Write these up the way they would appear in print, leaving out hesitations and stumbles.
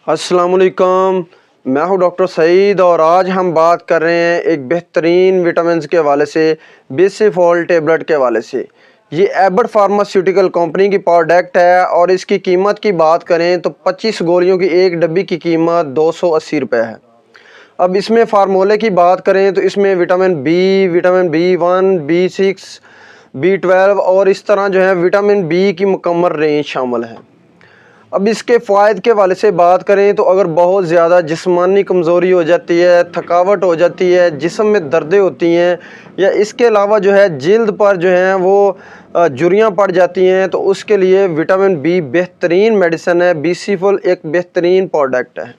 अस्सलाम वालेकुम, मैं हूं डॉक्टर सईद और आज हम बात कर रहे हैं एक बेहतरीन विटामिन्स के हवाले से, बीसीफॉल टेबलेट के हवाले से। ये एबट फार्मास्यूटिकल कंपनी की प्रोडक्ट है और इसकी कीमत की बात करें तो 25 गोलियों की एक डब्बी की कीमत 280 रुपये है। अब इसमें फार्मूले की बात करें तो इसमें vitamin B, vitamin B1, B6, B12 और इस तरह जो है विटामिन बी की मुकम्मल रेंज शामिल है। अब इसके फ़ायदे के वाले से बात करें तो अगर बहुत ज़्यादा जिस्मानी कमज़ोरी हो जाती है, थकावट हो जाती है, जिस्म में दर्दें होती हैं या इसके अलावा जो है जिल्द पर जो है वो झुर्रियाँ पड़ जाती हैं, तो उसके लिए विटामिन बी बेहतरीन मेडिसिन है। बीसीफुल एक बेहतरीन प्रोडक्ट है।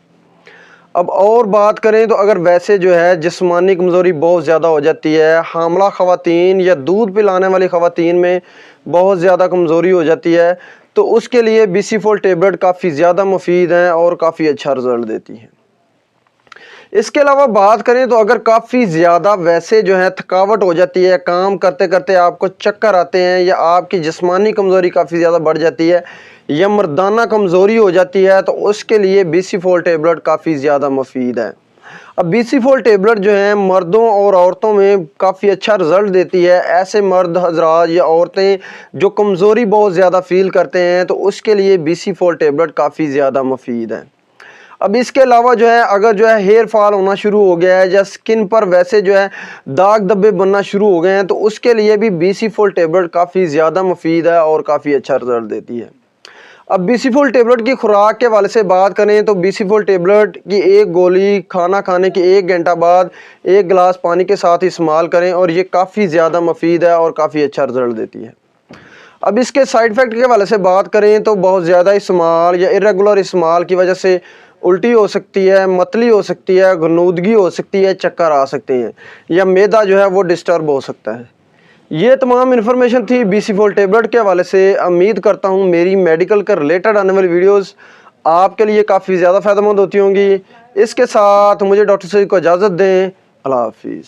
अब और बात करें तो अगर वैसे जो है जिस्मानी कमज़ोरी बहुत ज़्यादा हो जाती है, हामला ख़वातीन या दूध पिलाने वाली ख़वातीन में बहुत ज़्यादा कमज़ोरी हो जाती है, तो उसके लिए बीसीफॉल टेबलेट काफ़ी ज़्यादा मुफीद हैं और काफ़ी अच्छा रिज़ल्ट देती हैं। इसके अलावा बात करें तो अगर काफ़ी ज़्यादा वैसे जो है थकावट हो जाती है, काम करते करते आपको चक्कर आते हैं या आपकी जिस्मानी कमज़ोरी काफ़ी ज़्यादा बढ़ जाती है या मर्दाना कमज़ोरी हो जाती है, तो उसके लिए बीसीफॉल टेबलेट काफ़ी ज़्यादा मुफीद है। अब बीसीफॉल टेबलेट जो है मर्दों और औरतों में काफ़ी अच्छा रिज़ल्ट देती है। ऐसे मर्द हजरात या औरतें जो कमज़ोरी बहुत ज़्यादा फील करते हैं, तो उसके लिए बीसीफॉल टेबलेट काफ़ी ज़्यादा मुफीद है। अब इसके अलावा जो है अगर जो है हेयर फॉल होना शुरू हो गया है या स्किन पर वैसे जो है दाग धब्बे बनना शुरू हो गए हैं, तो उसके लिए भी बीसीफॉल टेबलेट काफ़ी ज़्यादा मुफीद है और काफ़ी अच्छा रिज़ल्ट देती है। अब बीसीफॉल टेबलेट की खुराक के वाले से बात करें तो बीसीफॉल टेबलेट की एक गोली खाना खाने के 1 घंटा बाद 1 गिलास पानी के साथ इस्तेमाल करें और ये काफ़ी ज़्यादा मुफीद है और काफ़ी अच्छा रिज़ल्ट देती है। अब इसके साइड इफ़ेक्ट के वाले से बात करें तो बहुत ज़्यादा इस्तेमाल या इरेगुलर इस्तेमाल की वजह से उल्टी हो सकती है, मतली हो सकती है, गनूदगी हो सकती है, चक्कर आ सकते हैं या मैदा जो है वो डिस्टर्ब हो सकता है। ये तमाम इन्फॉर्मेशन थी बीसीफॉल टेबलेट के हवाले से। उम्मीद करता हूँ मेरी मेडिकल के रिलेटेड आने वाली वीडियोस आपके लिए काफ़ी ज़्यादा फ़ायदेमंद होती होंगी। इसके साथ मुझे डॉक्टर सईद को इजाज़त दें। अल्लाह हाफिज़।